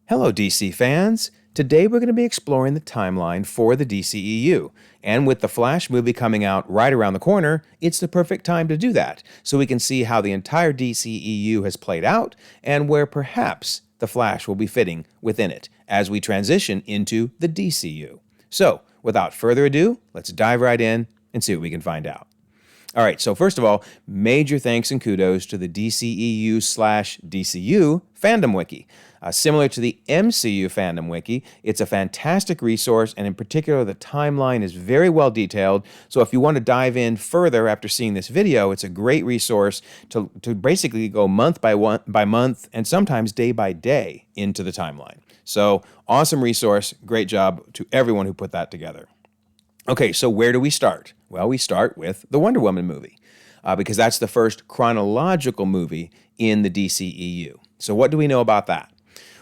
Hello, DC fans! Today we're going to be exploring the timeline for the DCEU. And with the Flash movie coming out right around the corner, it's the perfect time to do that, so we can see how the entire DCEU has played out and where perhaps the Flash will be fitting within it as we transition into the DCU. So, without further ado, let's dive right in and see what we can find out. All right, so first of all, major thanks and kudos to the DCEU/DCU fandom wiki. Similar to the MCU fandom wiki, it's a fantastic resource, and in particular, the timeline is very well detailed. So if you want to dive in further after seeing this video, it's a great resource to basically go month by month and sometimes day by day into the timeline. So awesome resource, great job to everyone who put that together. Okay, so where do we start? Well, we start with the Wonder Woman movie, because that's the first chronological movie in the DCEU. So what do we know about that?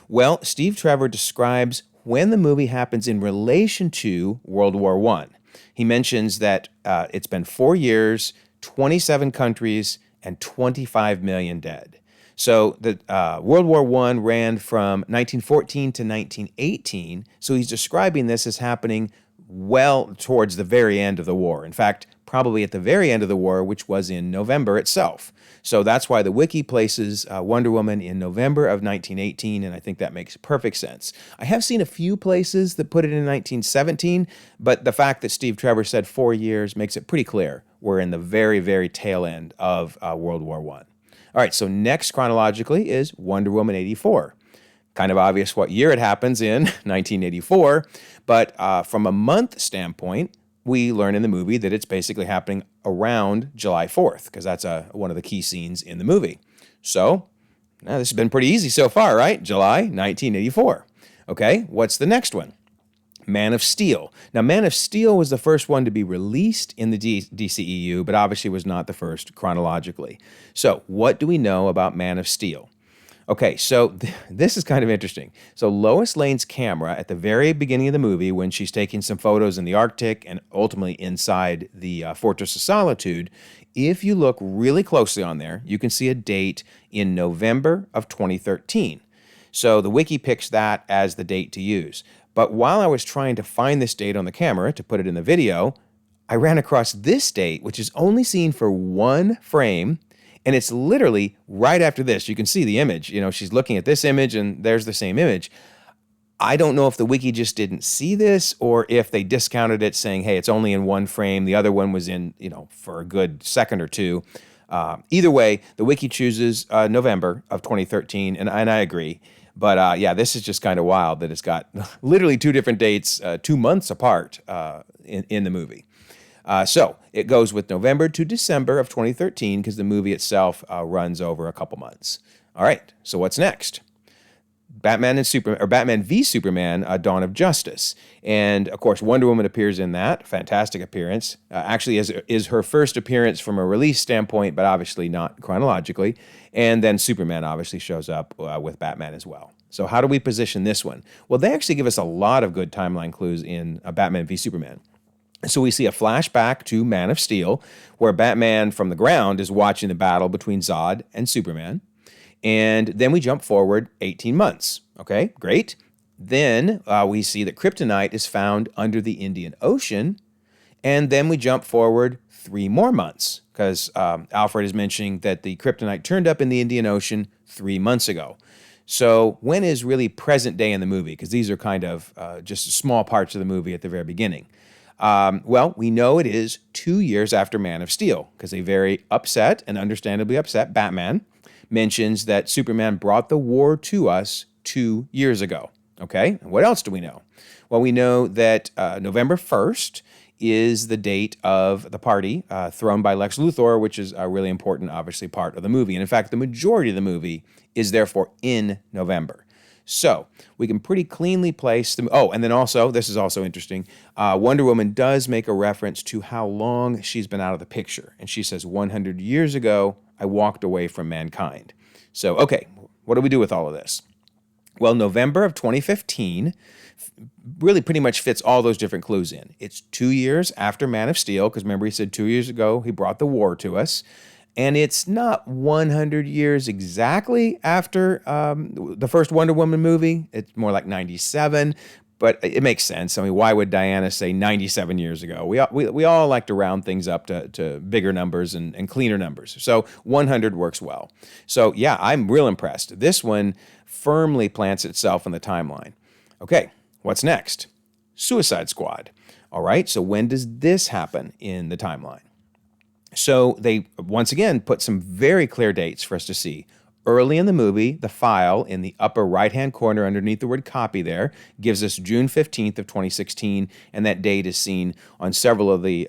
Well, Steve Trevor describes when the movie happens in relation to World War I. He mentions that it's been 4 years, 27 countries, and 25 million dead. So the World War I ran from 1914 to 1918, so he's describing this as happening well towards the very end of the war. In fact, probably at the very end of the war, which was in November itself. So that's why the wiki places Wonder Woman in November of 1918, and I think that makes perfect sense. I have seen a few places that put it in 1917, but the fact that Steve Trevor said 4 years makes it pretty clear we're in the very, very tail end of World War I. All right, so next chronologically is Wonder Woman 84. Kind of obvious what year it happens in, 1984, but from a month standpoint, we learn in the movie that it's basically happening around July 4th, because that's one of the key scenes in the movie. So, now this has been pretty easy so far, right? July 1984. Okay, what's the next one? Man of Steel. Now, Man of Steel was the first one to be released in the DCEU, but obviously was not the first chronologically. So, what do we know about Man of Steel? Okay, so this is kind of interesting. So Lois Lane's camera at the very beginning of the movie, when she's taking some photos in the Arctic and ultimately inside the Fortress of Solitude, if you look really closely on there, you can see a date in November of 2013. So the wiki picks that as the date to use. But while I was trying to find this date on the camera to put it in the video, I ran across this date, which is only seen for one frame. And it's literally right after this. You can see the image. You know, she's looking at this image and there's the same image. I don't know if the wiki just didn't see this or if they discounted it saying, hey, it's only in one frame. The other one was in, for a good second or two. Either way, the wiki chooses November of 2013, and I agree. But yeah, this is just kind of wild that it's got literally two different dates, 2 months apart in the movie. So it goes with November to December of 2013 because the movie itself runs over a couple months. All right, so what's next? Batman v Superman: Dawn of Justice, and of course Wonder Woman appears in that. Fantastic appearance. Actually, is her first appearance from a release standpoint, but obviously not chronologically. And then Superman obviously shows up with Batman as well. So how do we position this one? Well, they actually give us a lot of good timeline clues in Batman v Superman. So we see a flashback to Man of Steel, where Batman from the ground is watching the battle between Zod and Superman. And then we jump forward 18 months. Okay, great. Then we see that kryptonite is found under the Indian Ocean. And then we jump forward 3 more months, because Alfred is mentioning that the kryptonite turned up in the Indian Ocean 3 months ago. So when is really present day in the movie? Because these are kind of just small parts of the movie at the very beginning. Well, we know it is 2 years after Man of Steel, because a very upset and understandably upset Batman mentions that Superman brought the war to us 2 years ago. Okay, and what else do we know? Well, we know that November 1st is the date of the party thrown by Lex Luthor, which is a really important, obviously, part of the movie. And in fact, the majority of the movie is therefore in November. So we can pretty cleanly place them. Oh, and then also, this is also interesting, Wonder Woman does make a reference to how long she's been out of the picture. And she says, 100 years ago, I walked away from mankind. So, okay, what do we do with all of this? Well, November of 2015 really pretty much fits all those different clues in. It's 2 years after Man of Steel, because remember he said 2 years ago he brought the war to us. And it's not 100 years exactly after the first Wonder Woman movie. It's more like 97, but it makes sense. I mean, why would Diana say 97 years ago? We all like to round things up to bigger numbers and cleaner numbers. So 100 works well. So yeah, I'm real impressed. This one firmly plants itself in the timeline. Okay, what's next? Suicide Squad. All right, so when does this happen in the timeline? So they, once again, put some very clear dates for us to see. Early in the movie, the file in the upper right-hand corner underneath the word copy there gives us June 15th of 2016, and that date is seen on several of the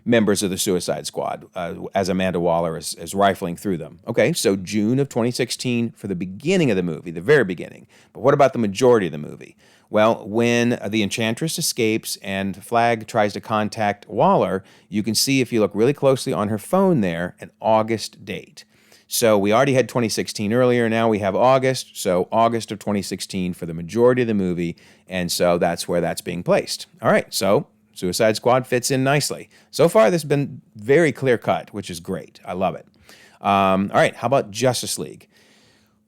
members of the Suicide Squad as Amanda Waller is rifling through them. Okay, so June of 2016 for the beginning of the movie, the very beginning. But what about the majority of the movie? Well, when the Enchantress escapes and Flag tries to contact Waller, you can see, if you look really closely on her phone there, an August date. So we already had 2016 earlier, now we have August, so August of 2016 for the majority of the movie, and so that's where that's being placed. All right, so Suicide Squad fits in nicely. So far, this has been very clear-cut, which is great. I love it. All right, how about Justice League?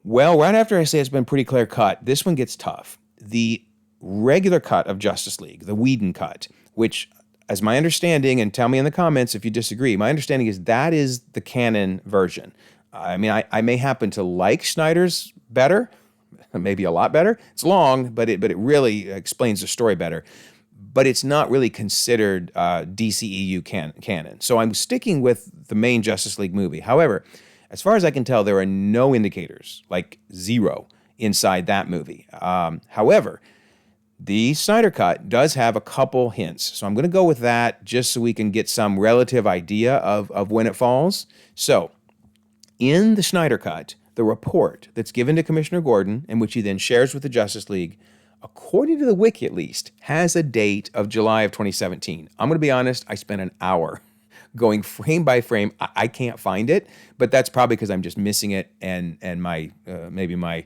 Well, right after I say it's been pretty clear-cut, this one gets tough. The regular cut of Justice League, the Whedon cut, which, as my understanding, and tell me in the comments if you disagree, my understanding is that is the canon version. I mean, I may happen to like Snyder's better, maybe a lot better. It's long, but it really explains the story better. But it's not really considered DCEU canon. So I'm sticking with the main Justice League movie. However, as far as I can tell, there are no indicators, like zero, inside that movie. However, the Snyder Cut does have a couple hints. So I'm going to go with that just so we can get some relative idea of when it falls. So in the Snyder Cut, the report that's given to Commissioner Gordon, and which he then shares with the Justice League, according to the wiki at least, has a date of July of 2017. I'm going to be honest, I spent an hour going frame by frame. I can't find it, but that's probably because I'm just missing it, and my maybe my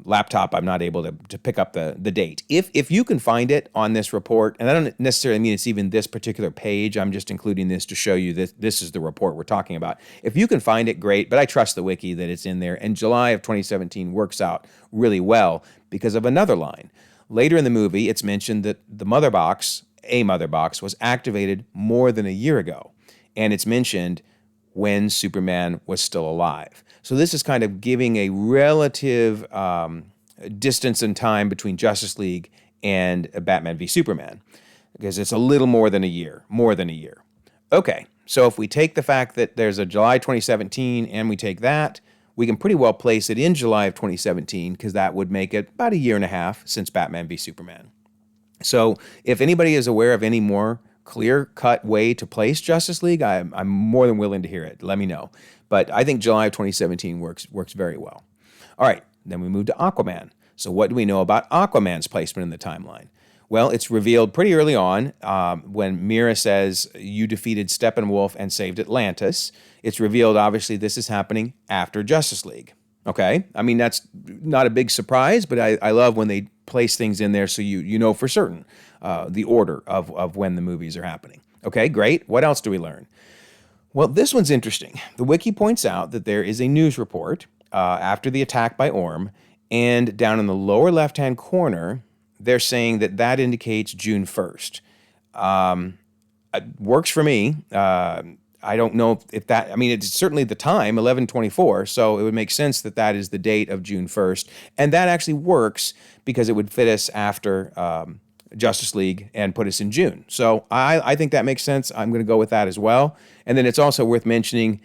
laptop, I'm not able to pick up the date. If you can find it on this report, and I don't necessarily mean it's even this particular page, I'm just including this to show you that this is the report we're talking about. If you can find it, great, but I trust the wiki that it's in there, and July of 2017 works out really well because of another line. Later in the movie, it's mentioned that the mother box, a mother box, was activated more than a year ago, and it's mentioned when Superman was still alive. So this is kind of giving a relative distance in time between Justice League and Batman v Superman, because it's a little more than a year, Okay, so if we take the fact that there's a July 2017 and we take that, we can pretty well place it in July of 2017, because that would make it about a year and a half since Batman v Superman. So if anybody is aware of any more clear-cut way to place Justice League, I'm more than willing to hear it. Let me know. But I think July of 2017 works very well. All right, then we move to Aquaman. So what do we know about Aquaman's placement in the timeline? Well, it's revealed pretty early on when Mira says, "You defeated Steppenwolf and saved Atlantis." It's revealed, obviously, this is happening after Justice League. Okay? I mean, that's not a big surprise, but I love when they place things in there so you know for certain the order of when the movies are happening. Okay, great. What else do we learn? Well, this one's interesting. The wiki points out that there is a news report after the attack by Orm, and down in the lower left-hand corner, they're saying that indicates June 1st. It works for me. I don't know if that, I mean, it's certainly the time, 11/24, so it would make sense that is the date of June 1st. And that actually works because it would fit us after Justice League and put us in June. So I think that makes sense. I'm going to go with that as well. And then it's also worth mentioning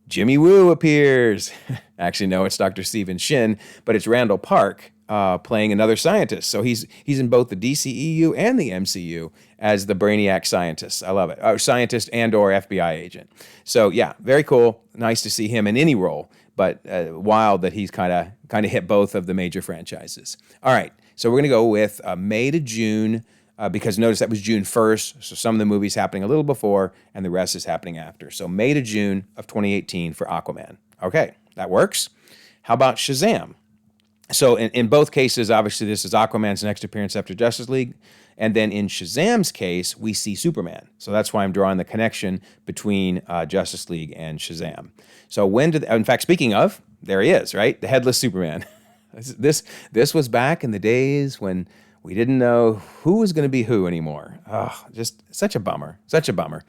Jimmy Woo appears. Actually, no, it's Dr. Stephen Shin, but it's Randall Park playing another scientist. So he's in both the DCEU and the MCU as the Brainiac scientist. I love it. Scientist and or FBI agent. So yeah, very cool. Nice to see him in any role, but wild that he's kind of hit both of the major franchises. All right, so we're going to go with May to June because notice that was June 1st, so some of the movies happening a little before and the rest is happening after. So May to June of 2018 for Aquaman. Okay, that works. How about Shazam? So in both cases, obviously, this is Aquaman's next appearance after Justice League. And then in Shazam's case, we see Superman. So that's why I'm drawing the connection between Justice League and Shazam. So in fact, speaking of, there he is, right? The headless Superman. This was back in the days when we didn't know who was going to be who anymore. Oh, just such a bummer. Such a bummer.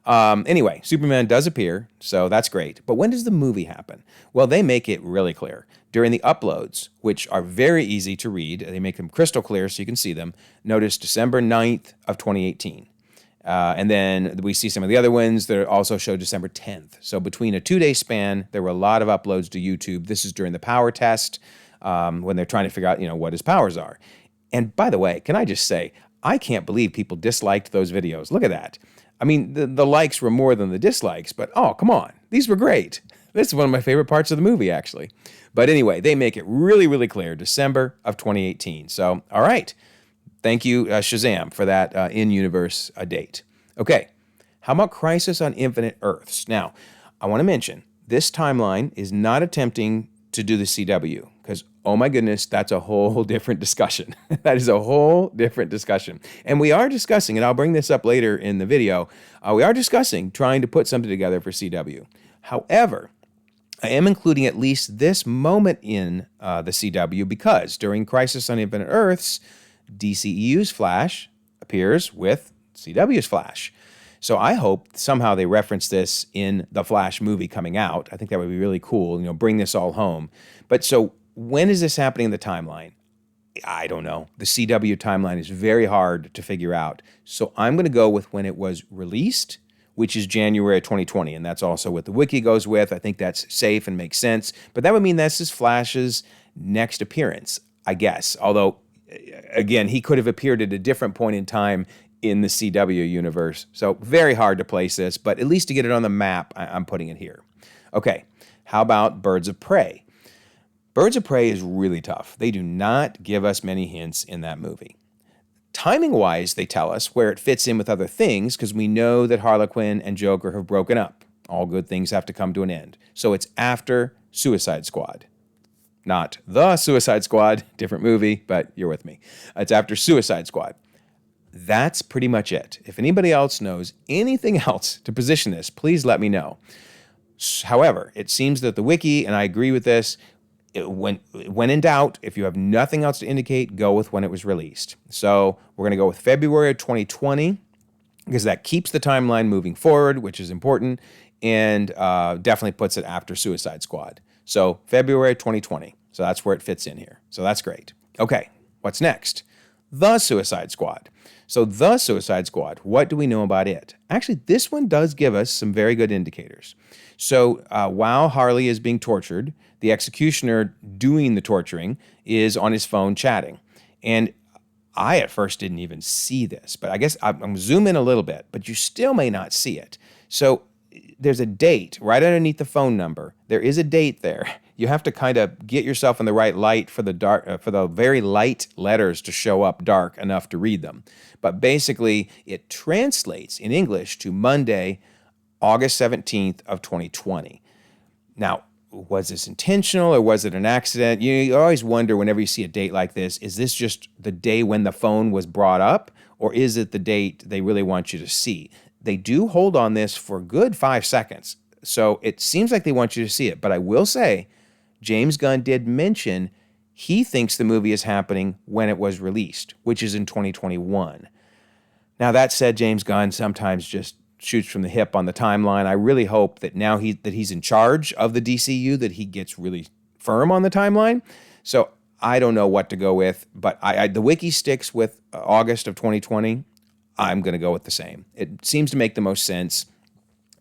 Anyway, Superman does appear, so that's great. But when does the movie happen? Well, they make it really clear. During the uploads, which are very easy to read, they make them crystal clear so you can see them. Notice December 9th of 2018. And then we see some of the other ones that also show December 10th. So between a 2-day span, there were a lot of uploads to YouTube. This is during the power test when they're trying to figure out, what his powers are. And by the way, can I just say, I can't believe people disliked those videos. Look at that. I mean, the likes were more than the dislikes, but oh, come on. These were great. This is one of my favorite parts of the movie, actually. But anyway, they make it really, really clear, December of 2018. So, all right. Thank you, Shazam, for that in-universe date. Okay, how about Crisis on Infinite Earths? Now, I want to mention, this timeline is not attempting to do the CW, because, oh my goodness, that's a whole different discussion. That is a whole different discussion. And we are discussing, and I'll bring this up later in the video, we are discussing trying to put something together for CW. However, I am including at least this moment in the CW because during Crisis on Infinite Earths, DCEU's Flash appears with CW's Flash. So I hope somehow they reference this in the Flash movie coming out. I think that would be really cool, bring this all home. But so when is this happening in the timeline? I don't know. The CW timeline is very hard to figure out. So I'm going to go with when it was released, which is January 2020, and that's also what the wiki goes with. I think that's safe and makes sense. But that would mean this is Flash's next appearance, I guess. Although, again, he could have appeared at a different point in time in the CW universe. So very hard to place this, but at least to get it on the map, I'm putting it here. Okay, how about Birds of Prey? Birds of Prey is really tough. They do not give us many hints in that movie. Timing-wise, they tell us where it fits in with other things because we know that Harlequin and Joker have broken up. All good things have to come to an end. So it's after Suicide Squad. Not The Suicide Squad, different movie, but you're with me. It's after Suicide Squad. That's pretty much it. If anybody else knows anything else to position this, please let me know. However, it seems that the wiki, and I agree with this, when in doubt, if you have nothing else to indicate, go with when it was released. So we're going to go with February of 2020 because that keeps the timeline moving forward, which is important, and definitely puts it after Suicide Squad. So February 2020. So that's where it fits in here. So that's great. Okay, what's next? The Suicide Squad. So The Suicide Squad, what do we know about it? Actually, this one does give us some very good indicators. So while Harley is being tortured, the executioner doing the torturing is on his phone chatting. And I at first didn't even see this, but I guess I'm going to zoom in a little bit, but you still may not see it. So there's a date right underneath the phone number. There is a date there. You have to kind of get yourself in the right light for the very light letters to show up dark enough to read them. But basically, it translates in English to Monday, August 17th of 2020. Now, was this intentional or was it an accident? You always wonder whenever you see a date like this, is this just the day when the phone was brought up, or is it the date they really want you to see? They do hold on this for a good 5 seconds, so it seems like they want you to see it. But I will say, James Gunn did mention he thinks the movie is happening when it was released, which is in 2021. Now, that said, James Gunn sometimes just shoots from the hip on the timeline. I really hope that now that he's in charge of the DCU, that he gets really firm on the timeline. So I don't know what to go with, but the wiki sticks with August of 2020. I'm going to go with the same. It seems to make the most sense.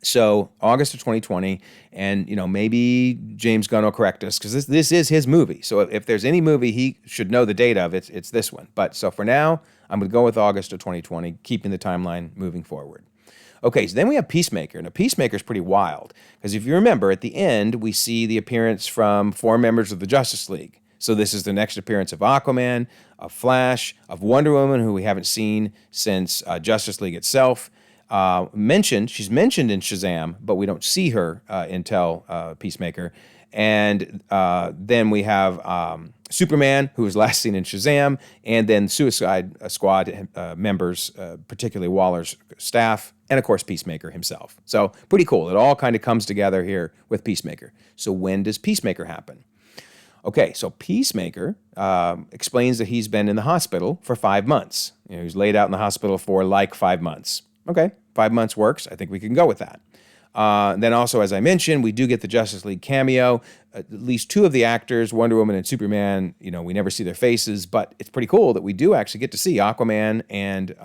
So August of 2020, and maybe James Gunn will correct us because this is his movie. So if there's any movie he should know the date of, it's this one. But so for now, I'm going to go with August of 2020, keeping the timeline moving forward. Okay, so then we have Peacemaker. Now, Peacemaker is pretty wild because if you remember, at the end, we see the appearance from 4 members of the Justice League. So this is the next appearance of Aquaman, of Flash, of Wonder Woman, who we haven't seen since Justice League itself. She's mentioned in Shazam, but we don't see her until Peacemaker. And then we have Superman, who was last seen in Shazam, and then Suicide Squad members, particularly Waller's staff, and of course Peacemaker himself. So pretty cool. It all kind of comes together here with Peacemaker. So when does Peacemaker happen? Okay, so Peacemaker explains that he's been in the hospital for 5 months. He's laid out in the hospital for like 5 months. Okay, 5 months works. I think we can go with that. Then also, as I mentioned, we do get the Justice League cameo. At least two of the actors, Wonder Woman and Superman, we never see their faces, but it's pretty cool that we do actually get to see Aquaman and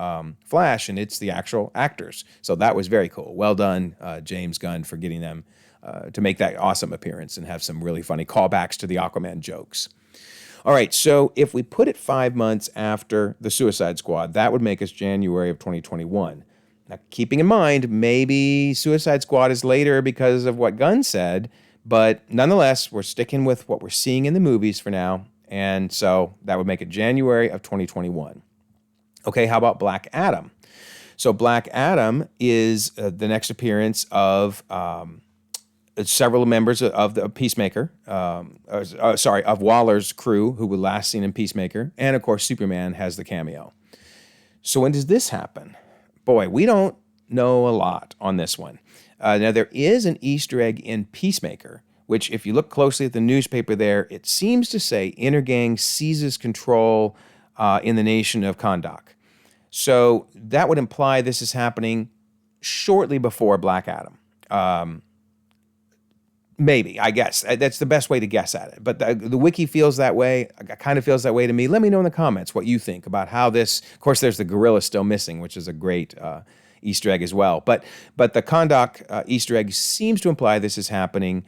Flash, and it's the actual actors. So that was very cool. Well done, James Gunn, for getting them to make that awesome appearance and have some really funny callbacks to the Aquaman jokes. All right, so if we put it 5 months after the Suicide Squad, that would make us January of 2021. Now, keeping in mind, maybe Suicide Squad is later because of what Gunn said, but nonetheless, we're sticking with what we're seeing in the movies for now, and so that would make it January of 2021. Okay, how about Black Adam? So Black Adam is the next appearance of several members of the Peacemaker, of Waller's crew, who were last seen in Peacemaker, and of course Superman has the cameo. So when does this happen? Boy, we don't know a lot on this one. Now, there is an Easter egg in Peacemaker, which if you look closely at the newspaper there, it seems to say Intergang seizes control in the nation of Kahndaq. So that would imply this is happening shortly before Black Adam. Maybe, I guess. That's the best way to guess at it. But the wiki feels that way. It kind of feels that way to me. Let me know in the comments what you think about how this... Of course, there's the gorilla still missing, which is a great Easter egg as well. But the Kahndaq Easter egg seems to imply this is happening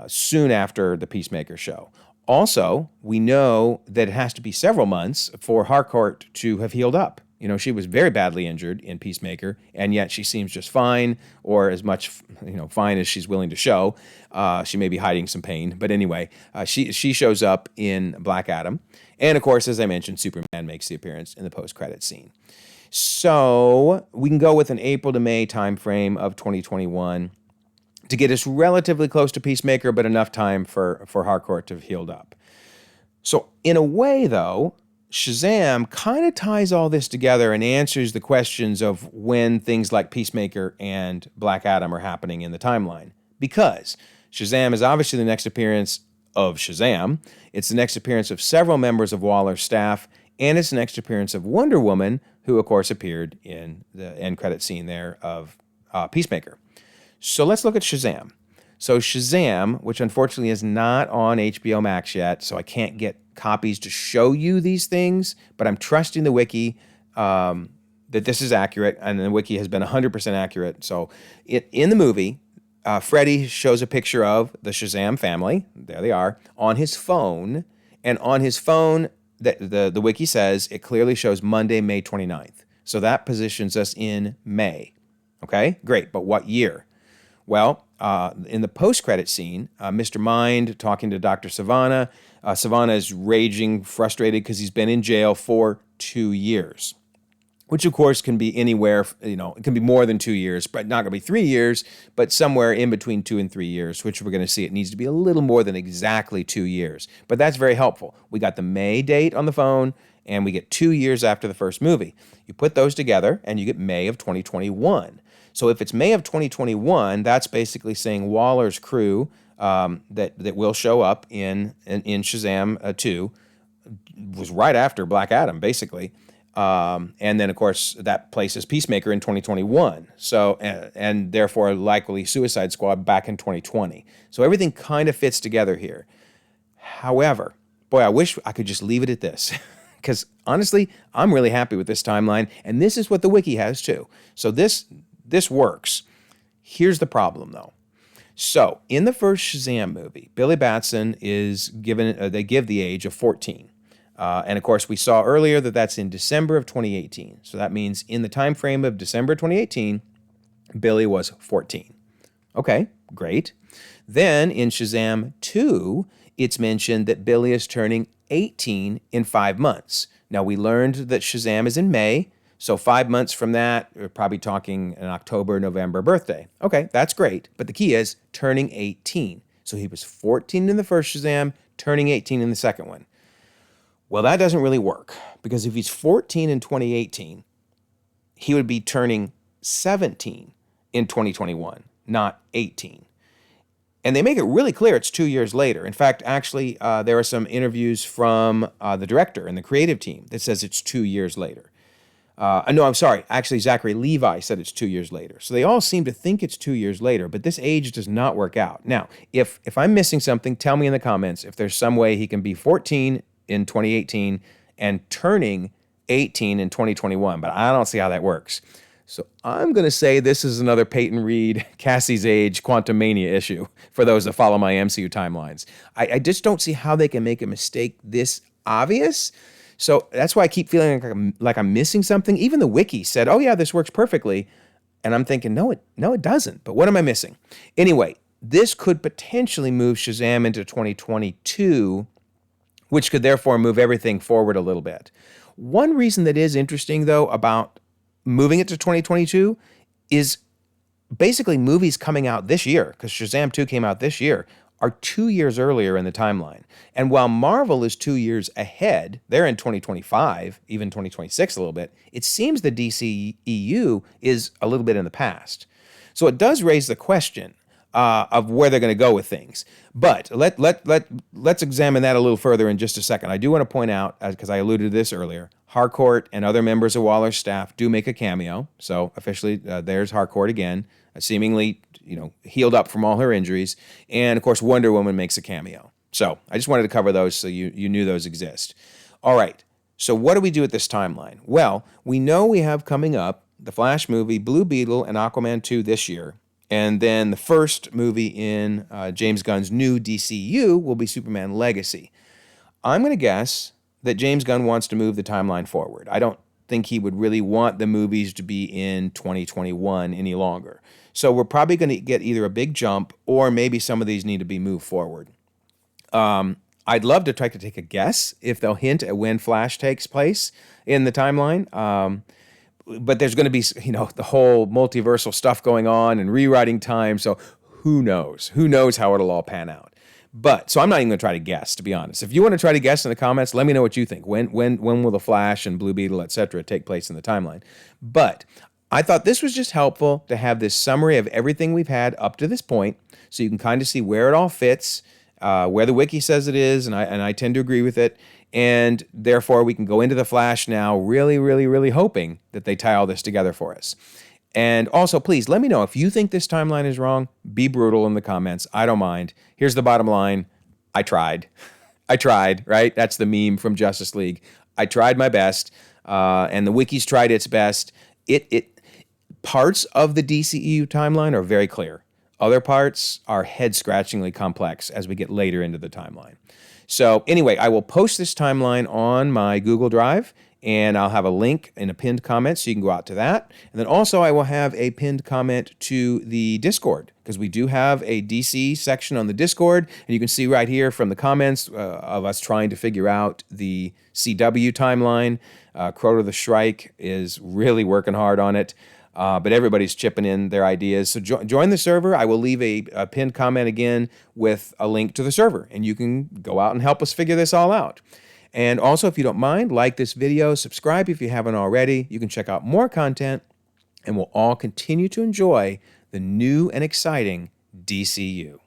soon after the Peacemaker show. Also, we know that it has to be several months for Harcourt to have healed up. She was very badly injured in Peacemaker, and yet she seems just fine, or as much, fine as she's willing to show. She may be hiding some pain, but anyway, she shows up in Black Adam. And of course, as I mentioned, Superman makes the appearance in the post-credit scene. So we can go with an April to May timeframe of 2021 to get us relatively close to Peacemaker, but enough time for Harcourt to have healed up. So in a way, though, Shazam kind of ties all this together and answers the questions of when things like Peacemaker and Black Adam are happening in the timeline. Because Shazam is obviously the next appearance of Shazam. It's the next appearance of several members of Waller's staff, and it's the next appearance of Wonder Woman, who, of course, appeared in the end credit scene there of Peacemaker. So let's look at Shazam. So Shazam, which unfortunately is not on HBO Max yet, so I can't get copies to show you these things, but I'm trusting the wiki that this is accurate, and the wiki has been 100% accurate. So in the movie, Freddy shows a picture of the Shazam family, there they are, on his phone, and on his phone, the wiki says it clearly shows Monday, May 29th. So that positions us in May. Okay, great, but what year? Well, in the post-credit scene, Mr. Mind talking to Dr. Savannah. Savannah is raging, frustrated because he's been in jail for 2 years, which of course can be anywhere, it can be more than 2 years, but not going to be 3 years, but somewhere in between 2 and 3 years, which we're going to see. It needs to be a little more than exactly 2 years, but that's very helpful. We got the May date on the phone, and we get 2 years after the first movie. You put those together, and you get May of 2021. So if it's May of 2021, that's basically saying Waller's crew that will show up in Shazam 2 was right after Black Adam, basically. And then, of course, that places Peacemaker in 2021. So, and therefore, likely Suicide Squad back in 2020. So everything kind of fits together here. However, boy, I wish I could just leave it at this. Because honestly, I'm really happy with this timeline. And this is what the wiki has too. So this works. Here's the problem, though. So, in the first Shazam movie, Billy Batson is given, they give the age of 14. And of course, we saw earlier that that's in December of 2018. So that means in the time frame of December 2018, Billy was 14. Okay, great. Then in Shazam 2, it's mentioned that Billy is turning 18 in 5 months. Now, we learned that Shazam is in May. So 5 months from that, we're probably talking an October, November birthday. Okay, that's great. But the key is turning 18. So he was 14 in the first Shazam, turning 18 in the second one. Well, that doesn't really work, because if he's 14 in 2018, he would be turning 17 in 2021, not 18. And they make it really clear it's 2 years later. In fact, actually, there are some interviews from the director and the creative team that says it's 2 years later. No, I'm sorry. Actually, Zachary Levi said it's 2 years later. So they all seem to think it's 2 years later, but this age does not work out. Now, if I'm missing something, tell me in the comments if there's some way he can be 14 in 2018 and turning 18 in 2021, but I don't see how that works. So I'm going to say this is another Peyton Reed, Cassie's age, Quantum Mania issue for those that follow my MCU timelines. I just don't see how they can make a mistake this obvious. So that's why I keep feeling like I'm missing something. Even the wiki said, oh yeah, this works perfectly. And I'm thinking, no, it doesn't. But what am I missing? Anyway, this could potentially move Shazam into 2022, which could therefore move everything forward a little bit. One reason that is interesting, though, about moving it to 2022 is basically movies coming out this year, because Shazam 2 came out this year, are 2 years earlier in the timeline. And while Marvel is 2 years ahead, they're in 2025, even 2026 a little bit, it seems the DCEU is a little bit in the past. So it does raise the question of where they're going to go with things. But let's examine that a little further in just a second. I do want to point out, because I alluded to this earlier, Harcourt and other members of Waller's staff do make a cameo. So officially, there's Harcourt again, seemingly healed up from all her injuries. And of course, Wonder Woman makes a cameo. So I just wanted to cover those so you knew those exist. All right, so what do we do with this timeline? Well, we know we have coming up the Flash movie, Blue Beetle, and Aquaman 2 this year. And then the first movie in James Gunn's new DCEU will be Superman Legacy. I'm going to guess that James Gunn wants to move the timeline forward. I don't think he would really want the movies to be in 2021 any longer. So we're probably going to get either a big jump or maybe some of these need to be moved forward. I'd love to try to take a guess if they'll hint at when Flash takes place in the timeline. But there's going to be, the whole multiversal stuff going on and rewriting time. So who knows? Who knows how it'll all pan out? So I'm not even going to try to guess, to be honest. If you want to try to guess in the comments, let me know what you think. When will the Flash and Blue Beetle, etc., take place in the timeline? But I thought this was just helpful to have this summary of everything we've had up to this point, so you can kind of see where it all fits, where the wiki says it is, and I tend to agree with it. And therefore, we can go into the Flash now really, really, really hoping that they tie all this together for us. And also, please, let me know if you think this timeline is wrong. Be brutal in the comments. I don't mind. Here's the bottom line. I tried. I tried, right? That's the meme from Justice League. I tried my best, and the wiki's tried its best. Parts of the DCEU timeline are very clear. Other parts are head-scratchingly complex as we get later into the timeline. So anyway, I will post this timeline on my Google Drive, and I'll have a link in a pinned comment so you can go out to that. And then also I will have a pinned comment to the Discord, because we do have a DC section on the Discord. And you can see right here from the comments of us trying to figure out the CW timeline. Crota the Shrike is really working hard on it. But everybody's chipping in their ideas. So join the server. I will leave a pinned comment again with a link to the server, and you can go out and help us figure this all out. And also, if you don't mind, like this video, subscribe if you haven't already. You can check out more content, and we'll all continue to enjoy the new and exciting DCU.